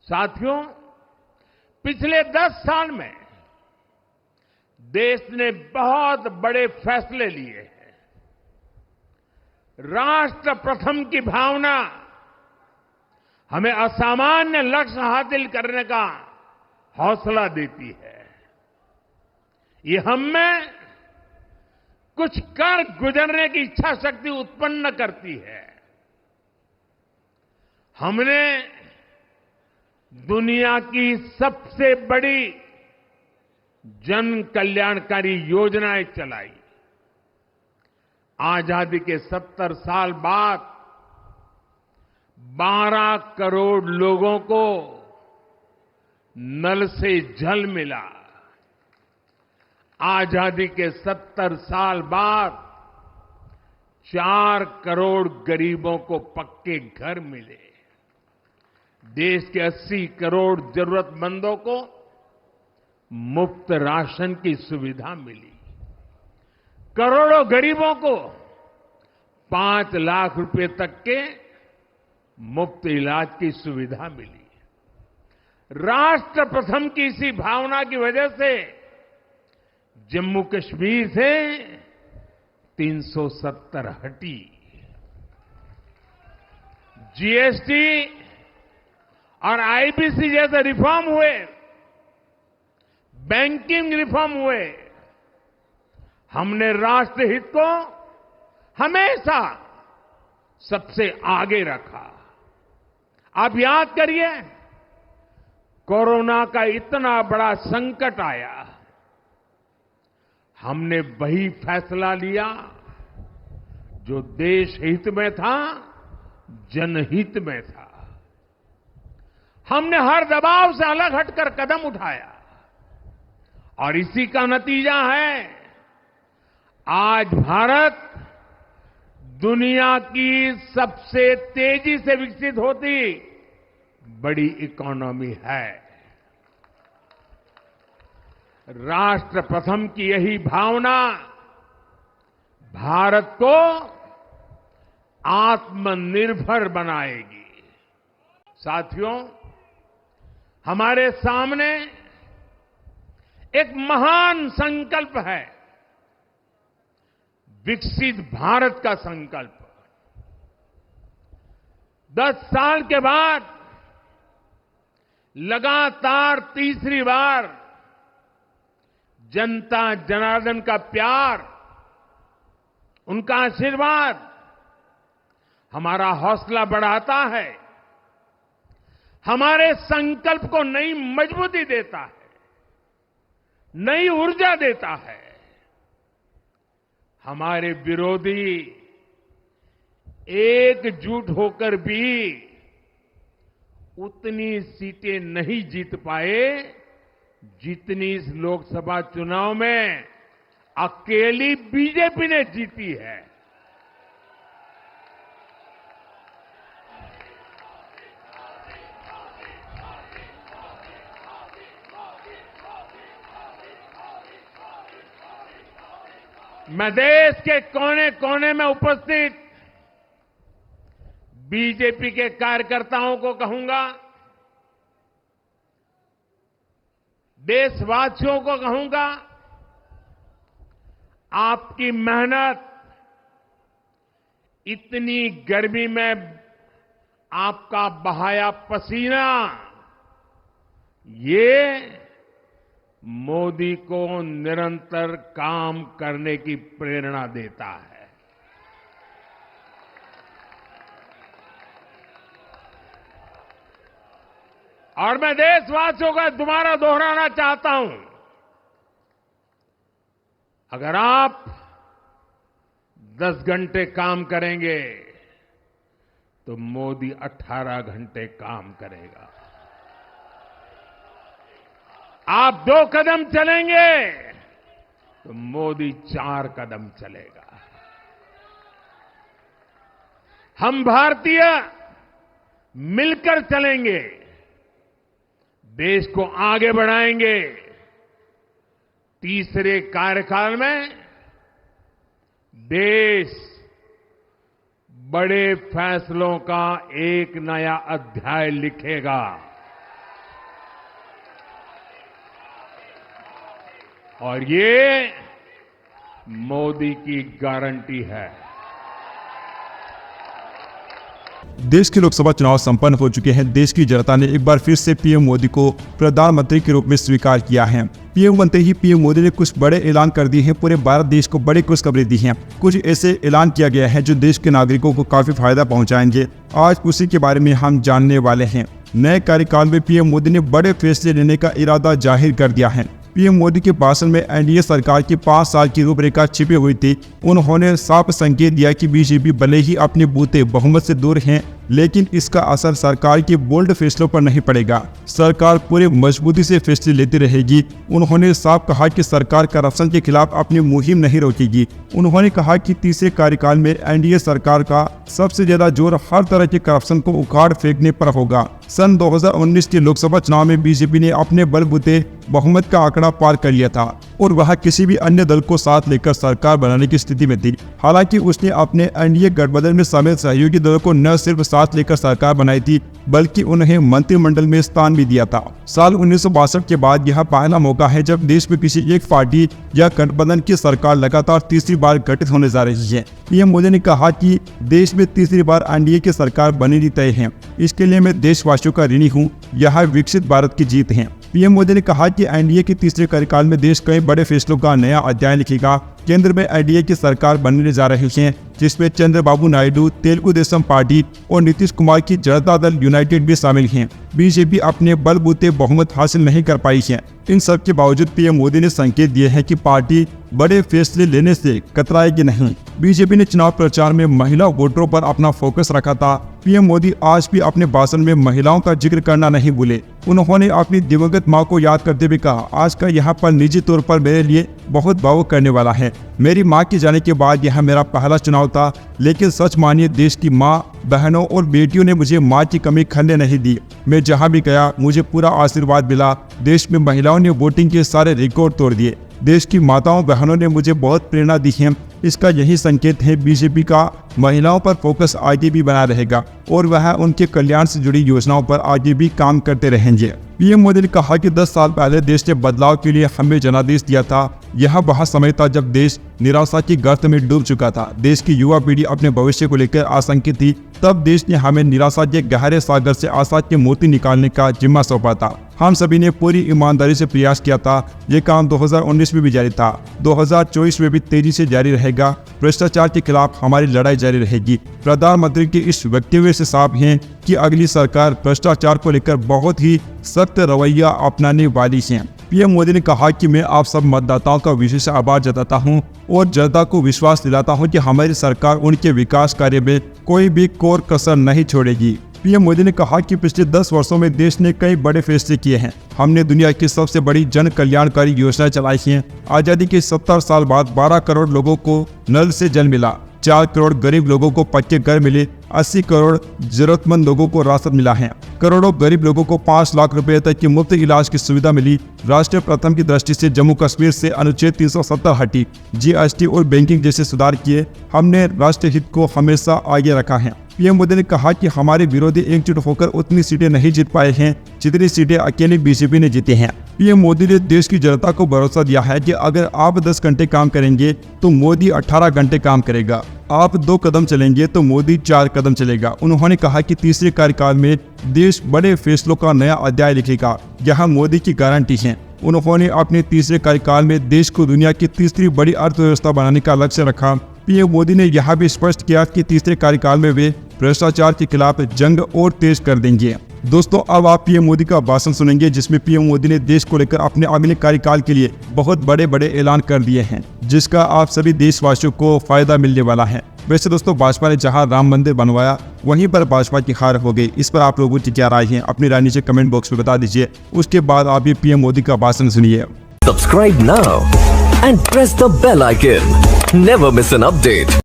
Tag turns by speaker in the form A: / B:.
A: साथियों, पिछले 10 साल में देश ने बहुत बड़े फैसले लिए हैं। राष्ट्र प्रथम की भावना हमें असामान्य लक्ष्य हासिल करने का हौसला देती है। ये हम में कुछ कर गुजरने की इच्छा शक्ति उत्पन्न करती है। हमने दुनिया की सबसे बड़ी जन कल्याणकारी योजनाएं चलाई। आजादी के 70 साल बाद 12 करोड़ लोगों को नल से जल मिला। आजादी के 70 साल बाद 4 करोड़ गरीबों को पक्के घर मिले। देश के 80 करोड़ जरूरतमंदों को मुफ्त राशन की सुविधा मिली। करोड़ों गरीबों को 5 लाख रुपए तक के मुफ्त इलाज की सुविधा मिली। राष्ट्र प्रथम की इसी भावना की वजह से जम्मू कश्मीर से 370 हटी। जीएसटी और आईबीसी जैसे रिफॉर्म हुए, बैंकिंग रिफॉर्म हुए। हमने राष्ट्रहित को हमेशा सबसे आगे रखा। आप याद करिए, कोरोना का इतना बड़ा संकट आया, हमने वही फैसला लिया जो देश हित में था, जनहित में था। हमने हर दबाव से अलग हटकर कदम उठाया और इसी का नतीजा है आज भारत दुनिया की सबसे तेजी से विकसित होती बड़ी इकोनॉमी है। राष्ट्र प्रथम की यही भावना भारत को आत्मनिर्भर बनाएगी। साथियों, हमारे सामने एक महान संकल्प है, विकसित भारत का संकल्प। 10 साल के बाद लगातार तीसरी बार जनता जनार्दन का प्यार, उनका आशीर्वाद हमारा हौसला बढ़ाता है, हमारे संकल्प को नई मजबूती देता है, नई ऊर्जा देता है। हमारे विरोधी एकजुट होकर भी उतनी सीटें नहीं जीत पाए जितनी इस लोकसभा चुनाव में अकेली बीजेपी ने जीती है। मैं देश के कोने कोने में उपस्थित बीजेपी के कार्यकर्ताओं को कहूंगा, देशवासियों को कहूंगा, आपकी मेहनत, इतनी गर्मी में आपका बहाया पसीना, ये मोदी को निरंतर काम करने की प्रेरणा देता है। और मैं देशवासियों का दोबारा दोहराना चाहता हूं, अगर आप 10 घंटे काम करेंगे तो मोदी 18 घंटे काम करेगा। आप 2 कदम चलेंगे तो मोदी 4 कदम चलेगा। हम भारतीय मिलकर चलेंगे, देश को आगे बढ़ाएंगे। तीसरे कार्यकाल में देश बड़े फैसलों का एक नया अध्याय लिखेगा। और ये मोदी की गारंटी है।
B: देश के लोकसभा चुनाव संपन्न हो चुके हैं। देश की जनता ने एक बार फिर से पीएम मोदी को प्रधानमंत्री के रूप में स्वीकार किया है। पीएम बनते ही पीएम मोदी ने कुछ बड़े ऐलान कर दिए हैं। पूरे भारत देश को बड़ी खुशखबरी दी है। कुछ ऐसे ऐलान किया गया है जो देश के नागरिकों को काफी फायदा पहुंचाएंगे। आज उसी के बारे में हम जानने वाले हैं। नए कार्यकाल में पीएम मोदी ने बड़े फैसले लेने का इरादा जाहिर कर दिया है। पीएम मोदी के भाषण में एनडीए सरकार की 5 साल की रूपरेखा छिपी हुई थी। उन्होंने साफ संकेत दिया कि बीजेपी भले ही अपने बूते बहुमत से दूर हैं, लेकिन इसका असर सरकार के बोल्ड फैसलों पर नहीं पड़ेगा। सरकार पूरी मजबूती से फैसले लेती रहेगी। उन्होंने साफ कहा कि सरकार करप्शन के खिलाफ अपनी मुहिम नहीं रोकेगी। उन्होंने कहा कि तीसरे कार्यकाल में एनडीए सरकार का सबसे ज्यादा जोर हर तरह के करप्शन को उखाड़ फेंकने पर होगा। सन 2019 के लोकसभा चुनाव में बीजेपी ने अपने बलबूते बहुमत का आंकड़ा पार कर लिया था और वह किसी भी अन्य दल को साथ लेकर सरकार बनाने की स्थिति में थी। हालांकि उसने अपने एनडीए गठबंधन में शामिल सहयोगी दलों को न सिर्फ साथ लेकर सरकार बनाई थी, बल्कि उन्हें मंत्रिमंडल में स्थान भी दिया था। साल 1962 के बाद यह पहला मौका है जब देश में किसी एक पार्टी या गठबंधन की सरकार लगातार तीसरी बार गठित होने जा रही है। पीएम मोदी ने कहा कि देश में तीसरी बार एनडीए की सरकार बननी तय है। इसके लिए मैं देशवासियों का ऋणी हूँ। यह विकसित भारत की जीत है। पीएम मोदी ने कहा कि एनडीए के तीसरे कार्यकाल में देश कई बड़े फैसलों का नया अध्याय लिखेगा। केंद्र में एनडीए की सरकार बनने जा रही है, जिसमें चंद्रबाबू नायडू, तेलुगु देशम पार्टी और नीतीश कुमार की जनता दल यूनाइटेड भी शामिल हैं। बीजेपी अपने बलबूते बहुमत हासिल नहीं कर पाई है। इन सब के बावजूद पीएम मोदी ने संकेत दिए हैं कि पार्टी बड़े फैसले लेने से कतराएगी नहीं। बीजेपी ने चुनाव प्रचार में महिला वोटरों पर अपना फोकस रखा था। पीएम मोदी आज भी अपने भाषण में महिलाओं का जिक्र करना नहीं भूले। उन्होंने अपनी दिवंगत मां को याद करते हुए कहा, आज का यहाँ पर निजी तौर पर मेरे लिए बहुत भावुक करने वाला है। मेरी मां के जाने के बाद यह मेरा पहला चुनाव था, लेकिन सच मानिए देश की मां, बहनों और बेटियों ने मुझे मां की कमी खलने नहीं दी। मैं जहां भी गया मुझे पूरा आशीर्वाद मिला। देश में महिलाओं ने वोटिंग के सारे रिकॉर्ड तोड़ दिए। देश की माताओं बहनों ने मुझे बहुत प्रेरणा दी है। इसका यही संकेत है बीजेपी का महिलाओं पर फोकस आगे भी बना रहेगा और वह उनके कल्याण से जुड़ी योजनाओं पर आगे भी काम करते रहेंगे। पीएम मोदी ने कहा कि 10 साल पहले देश ने बदलाव के लिए हमें जनादेश दिया था। यह वह समय था जब देश निराशा की गर्त में डूब चुका था। देश की युवा पीढ़ी अपने भविष्य को लेकर आशंकित थी। तब देश ने हमें निराशा के गहरे सागर से आशा की मोती निकालने का जिम्मा सौंपा था। हम सभी ने पूरी ईमानदारी से प्रयास किया था। ये काम 2019 में भी जारी था। 2024 में भी तेजी से जारी रहेगा। भ्रष्टाचार के खिलाफ हमारी लड़ाई जारी रहेगी। प्रधानमंत्री के इस वक्तव्य से साफ है कि अगली सरकार भ्रष्टाचार को लेकर बहुत ही सख्त रवैया अपनाने वाली है। पीएम मोदी ने कहा कि मैं आप सब मतदाताओं का विशेष आभार जताता हूं और जनता को विश्वास दिलाता हूं कि हमारी सरकार उनके विकास कार्य में कोई भी कोर कसर नहीं छोड़ेगी। पीएम मोदी ने कहा कि पिछले 10 वर्षों में देश ने कई बड़े फैसले किए हैं। हमने दुनिया की सबसे बड़ी जन कल्याणकारी योजना चलाई है। आजादी के 70 साल बाद 12 करोड़ लोगों को नल से जल मिला। 4 करोड़ गरीब लोगों को पक्के घर मिले। 80 करोड़ जरूरतमंद लोगों को राशन मिला है। करोड़ों गरीब लोगों को 5 लाख रुपए तक की मुफ्त इलाज की सुविधा मिली। राष्ट्रीय प्रथम की दृष्टि से जम्मू कश्मीर से अनुच्छेद 370 हटी। जीएसटी और बैंकिंग जैसे सुधार किए। हमने राष्ट्रीय हित को हमेशा आगे रखा है। पीएम मोदी ने कहा कि हमारे विरोधी एकजुट होकर उतनी सीटें नहीं जीत पाए हैं जितनी सीटें अकेली बीजेपी ने जीती हैं। पीएम मोदी ने देश की जनता को भरोसा दिया है कि अगर आप 10 घंटे काम करेंगे तो मोदी 18 घंटे काम करेगा। आप 2 कदम चलेंगे तो मोदी 4 कदम चलेगा। उन्होंने कहा कि तीसरे कार्यकाल में देश बड़े फैसलों का नया अध्याय लिखेगा। यह मोदी की गारंटी है। उन्होंने अपने तीसरे कार्यकाल में देश को दुनिया की तीसरी बड़ी अर्थव्यवस्था बनाने का लक्ष्य रखा। पीएम मोदी ने यह भी स्पष्ट किया कि तीसरे कार्यकाल में वे भ्रष्टाचार के खिलाफ जंग और तेज कर देंगे। दोस्तों, अब आप पीएम मोदी का भाषण सुनेंगे जिसमें पीएम मोदी ने देश को लेकर अपने अगले कार्यकाल के लिए बहुत बड़े बड़े ऐलान कर दिए हैं, जिसका आप सभी देशवासियों को फायदा मिलने वाला है। वैसे दोस्तों, भाजपा ने जहां राम मंदिर बनवाया वहीं पर भाजपा की हार हो गई। इस पर आप लोगों की क्या राय है? अपनी राय नीचे कमेंट बॉक्स में बता दीजिए। उसके बाद आप ये पीएम मोदी का भाषण सुनिए।
C: Subscribe now and press the bell icon. Never miss an update.